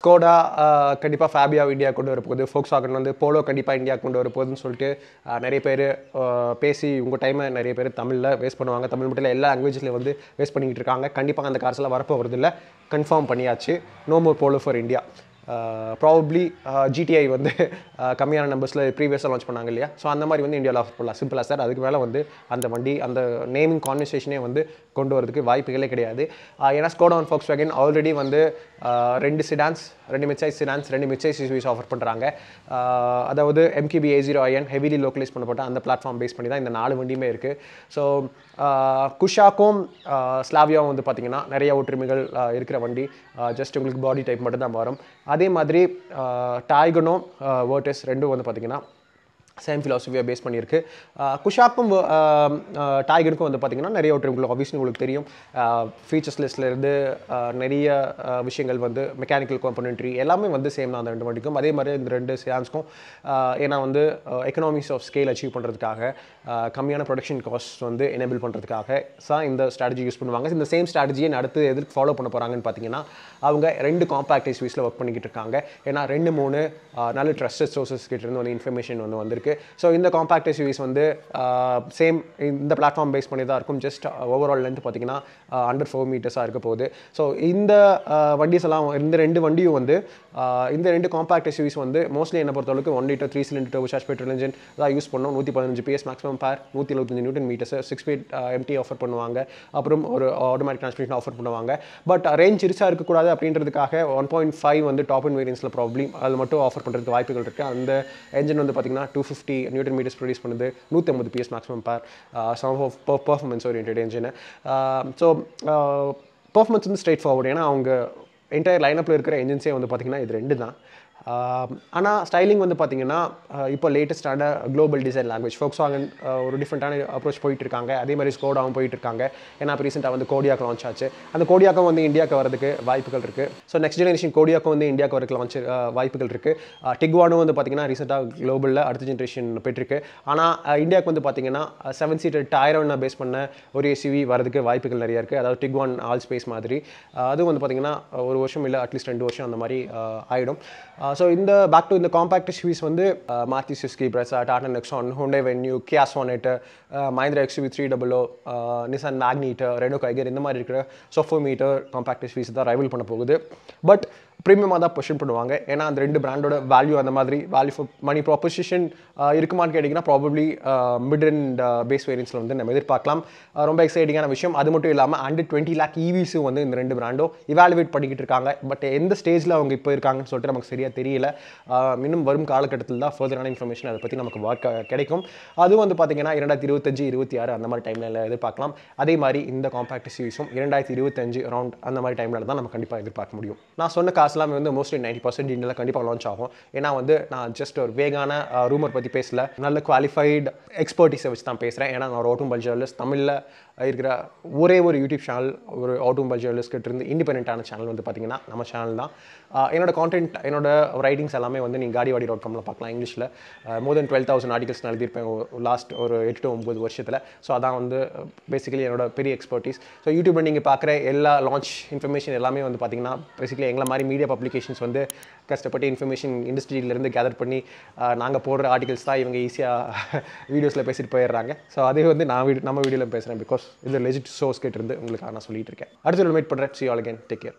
Skoda கண்டிப்பாக Fabia India கொண்டு வரப்போகுது, ஃபோக்ஸ்வாகன் வந்து போலோ கண்டிப்பாக இந்தியா கொண்டு வரப்போகுதுன்னு சொல்லிட்டு நிறைய பேர் பேசி உங்கள் டைமை நிறைய பேர் தமிழில் வேஸ்ட் பண்ணுவாங்க. தமிழ் மட்டும் இல்லை, எல்லா லாங்குவேஜ்லையும் வந்து வேஸ்ட் பண்ணிக்கிட்டு இருக்காங்க. கண்டிப்பாக அந்த கார்ஸ்லாம் வரப்போகிறது இல்லை, கன்ஃபார்ம் பண்ணியாச்சு. No more Polo for India. Probably GTI வந்து கம்மியான நம்பர்ஸில் ப்ரீவியஸாக லான்ச் பண்ணாங்க இல்லையா, ஸோ அந்த மாதிரி வந்து இந்தியாவில் ஆஃபர் பண்ணலாம். சிம்பிளாக சார், அதுக்கு மேலே வந்து அந்த வண்டி அந்த நேமிங் கான்வர்சேஷனே வந்து கொண்டு வரதுக்கு வாய்ப்புகளே கிடையாது. ஏன்னா ஸ்கோடா அண்ட் ஃபோக்ஸ்வாகன் ஆல்ரெடி வந்து 2 சிடான்ஸ், 2 மிட்சைஸ் சிடான்ஸ், 2 மிட்சைஸ் எஸ்யூவிஸ் ஆஃபர் பண்ணுறாங்க. அதாவது MQB A0iN ஹெவிலி லோக்கலைஸ் பண்ணப்பட்ட அந்த பிளாட்ஃபார்ம் பேஸ் பண்ணி தான் இந்த 4 வண்டியுமே இருக்குது. ஸோ குஷாக்கும் ஸ்லாவியாவும் வந்து பார்த்திங்கன்னா நிறைய ஒற்றுமைகள் இருக்கிற வண்டி. ஜஸ்ட் உங்களுக்கு பாடி டைப் மட்டும் தான் மாறும். அதே மாதிரி டைகனும் வேர்டஸ் ரெண்டும் வந்து பார்த்திங்கன்னா சேம் ஃபிலாசபியாக பேஸ் பண்ணியிருக்கு. குஷாக்கும் டைகனுக்கும் வந்து பார்த்திங்கன்னா நிறைய ஒற்றுமைகள் ஆப்வியஸ்லி உங்களுக்கு தெரியும். ஃபீச்சர்ஸ் லிஸ்ட்லேருந்து நிறைய விஷயங்கள் வந்து மெக்கானிக்கல் காம்பனன்ட்ரி எல்லாமே வந்து சேம் தான் அந்த 2 வண்டிக்கும். அதே மாதிரி இந்த 2 சிடான்ஸ்க்கும் ஏன்னா வந்து எக்கனாமிக்ஸ் ஆஃப் ஸ்கேல் அச்சீவ் பண்ணுறதுக்காக, கம்மியான ப்ரொடக்ஷன் காஸ்ட் வந்து எனேபிள் பண்ணுறதுக்காக தான் இந்த ஸ்ட்ராட்டஜி யூஸ் பண்ணுவாங்க. இந்த சேம் ஸ்ட்ராட்டஜியை அடுத்து எதுக்கு ஃபாலோ பண்ண போகிறாங்கன்னு பார்த்தீங்கன்னா, அவங்க 2 காம்பேக்ட் எஸ்யூவிஸில் ஒர்க் பண்ணிக்கிட்டு இருக்காங்க. ஏன்னா 2-3 நல்ல ட்ரஸ்டட் சோர்சஸ் கிட்டேருந்து வந்து இன்ஃபர்மேஷன் வந்து வந்திருக்கு. ஸோ இந்த காம்பேக்ட் எஸ்யூவிஸ் வந்து சேம் இந்த பிளாட்ஃபார்ம் பேஸ் பண்ணி தான் இருக்கும். ஜஸ்ட் ஓவரால் லென்த் பார்த்தீங்கன்னா அண்டர் 4 மீட்டர்ஸாக இருக்க போகுது. ஸோ இந்த வண்டிஸ் எல்லாம் இந்த 2 வண்டியும் வந்து இந்த 2 காம்பேக்ட் எஸ்யூவிஸ் வந்து மோஸ்ட்லி என்ன பொறுத்தளவுக்கு 1 litre 3 cylinder turbo charge petrol engine தான் யூஸ் பண்ணோம். 115 PS maximum power, 175 newton metres, 6 speed MT offer பண்ணுவாங்க. அப்புறம் ஒரு ஆட்டோமேட்டிக் டிரான்ஸ்மிஷன் ஆஃபர் பண்ணுவாங்க. பட் ரேஞ்ச் சிறுசாக இருக்கக்கூடாது அப்படின்றதுக்காக 1.5 வந்து டாப் அண்ட் வேரியன்ஸில் ப்ராப்ளம் அது மட்டும் ஆஃபர் பண்ணுறதுக்கு வாய்ப்புகள் இருக்குது. அந்த என்ஜின் வந்து பார்த்திங்கன்னா 250 நியூட்டன் மீட்டர்ஸ் ப்ரொடியூஸ் பண்ணுது, 150 PS maximum power, some of performance oriented engine. So performance வந்து ஸ்ட்ரெயிட் ஃபார்வர்டு. ஏன்னா அவங்க என்டையர் லைனப்பில் இருக்கிற என்ஜின்ஸே வந்து பார்த்திங்கன்னா இது 2 தான். ஆனால் ஸ்டைலிங் வந்து பார்த்திங்கன்னா இப்போ லேட்டஸ்டான குளோபல் டிசைன் லாங்குவேஜ் ஃபோக்ஸ்வாகன் ஒரு டிஃப்ரெண்ட்டான அப்ரோச் போயிட்டுருக்காங்க. அதே மாதிரி ஸ்கோடாவும் போயிட்டுருக்காங்க. ஏன்னா இப்போ ரீசெண்டாக வந்து கோடியாக் லான்ச் ஆச்சு. அந்த கோடியாக்கும் வந்து இந்தியாவுக்கு வரதுக்கு வாய்ப்புகள் இருக்குது. ஸோ நெக்ஸ்ட் ஜெனரேஷன் கோடியாக்கும் வந்து இந்தியாவுக்கு வரதுக்கு லான்ச் வாய்ப்புகள் இருக்குது. டிக்வானும் வந்து பார்த்திங்கன்னா ரீசெண்டாக குளோபலில் அடுத்த ஜென்ரேஷன் போயிட்டுருக்கு. ஆனால் இந்தியாவுக்கு வந்து பார்த்திங்கன்னா 7 சீட்டர் டயரோனை பேஸ் பண்ண ஒரு எஸ்யூவி வரதுக்கு வாய்ப்புகள் நிறையா இருக்குது. அதாவது டிக்வான் ஆல் ஸ்பேஸ் மாதிரி. அதுவும் வந்து பார்த்திங்கன்னா ஒரு வருஷம் இல்லை அட்லீஸ்ட் 2 வருஷம் அந்த மாதிரி ஆகிடும். ஸோ இந்த பேக் டு இந்த காம்பேக்ட் எஸ்யூவிஸ் வந்து Maruti Suzuki Brezza, Tata Nexon, Hyundai Venue, Kia Sonet, Mahindra XUV 300, Nissan Magnite, Renault Kiger இந்த மாதிரி இருக்கிற சோஃபோ மீட்டர் காம்பேக்ட் எஸ்யூவிஸ் தான் ரைவல் பண்ண போகுது. பட் ப்ரீமியமாக தான் பொசிஷன் பண்ணுவாங்க. ஏன்னா அந்த 2 பிராண்டோட வேல்யூ அந்த மாதிரி வேல்யூ ஃபார் மணி ப்ராப்போசிஷன் இருக்குமான்னு கேட்டிங்கன்னா ப்ராபப்ளி மிட் அண்ட் பேஸ் வேரியன்ஸில் வந்து நம்ம எதிர்பார்க்கலாம். ரொம்ப எக்ஸைட்டிங்கான விஷயம். அது மட்டும் இல்லாமல் அண்டர் 20 lakh EVஸும் வந்து இந்த 2 பிராண்டும் இவாலுவேட் பண்ணிக்கிட்டு இருக்காங்க. பட் எந்த ஸ்டேஜில் அவங்க இப்போ இருக்காங்கன்னு சொல்லிட்டு நமக்கு சரியாக தெரியல. இன்னும் வரும் காலகட்டத்தில் தான் ஃபர்தரான இன்ஃபர்மேஷன் அதை பற்றி நமக்கு கிடைக்கும். அதுவும் வந்து பார்த்திங்கன்னா 2025, 26 அந்த மாதிரி டைமில் எதிர்பார்க்கலாம். அதே மாதிரி இந்த காம்பேக்ட் எஸ்யூவிஸும் 2025 அரௌண்ட் அந்த மாதிரி டைமில் தான் நம்ம கண்டிப்பாக எதிர்பார்க்க முடியும். நான் சொன்ன காசு எல்லாமே வந்து மோஸ்ட்லி 90% இந்தியாவில் கண்டிப்பாக லான்ச் ஆகும். ஏன்னா வந்து நான் ஜஸ்ட் ஒரு வேகான ரூமர் பற்றி பேசல, நல்ல குவாலிஃபைடு எக்ஸ்பர்ட்டிஸை வச்சு தான் பேசுகிறேன். ஏன்னா நான் ஒரு ஆட்டோமொபைல் ஜேர்னலிஸ்ட். தமிழில் இருக்கிற ஒரே ஒரு யூடியூப் சேனல் ஒரு ஆட்டோமொபைல் ஜேர்னலிஸ்ட் கிட்ட இருந்து இண்டிபெண்டான சேனல் வந்து பார்த்திங்கன்னா நம்ம சேனல் தான். என்னோட கான்டென்ட், என்னோட ரைட்டிங்ஸ் எல்லாமே வந்து நீங்கள் gaadivaadi.comல பார்க்கலாம். இங்கிலீஷில் மோர் தென் 12,000 ஆர்டிகல்ஸ் நான் எழுதியிருப்பேன் லாஸ்ட் ஒரு 8 to 9 வருஷத்தில். ஸோ அதான் வந்து பேசிக்கலி என்னோட பெரிய எக்ஸ்பர்ட்டிஸ். ஸோ யூடியூப்பில் நீங்கள் பார்க்குற எல்லா லான்ச் இன்ஃபர்மேஷன் எல்லாமே வந்து பார்த்திங்கன்னா பேசிக்கலி எங்களை மாதிரி மீடியா பப்ளிகேஷன்ஸ் வந்து கஷ்டப்பட்டு இன்ஃபர்மேஷன் இண்டஸ்ட்ரியிலேருந்து கேதர் பண்ணி நாங்கள் போடுற ஆர்டிகல்ஸ் தான் இவங்க ஈஸியாக வீடியோஸில் பேசிட்டு போயிடுறாங்க. ஸோ அதே வந்து நம்ம வீடியோவில் பேசுகிறேன். பிகாஸ் இது லெஜிட் சோர்ஸ் கிட்ட இருந்து உங்களுக்கு நான் சொல்லிட்டு இருக்கேன். அடுத்த மீட் பண்ணுறேன். See you all again. Take care.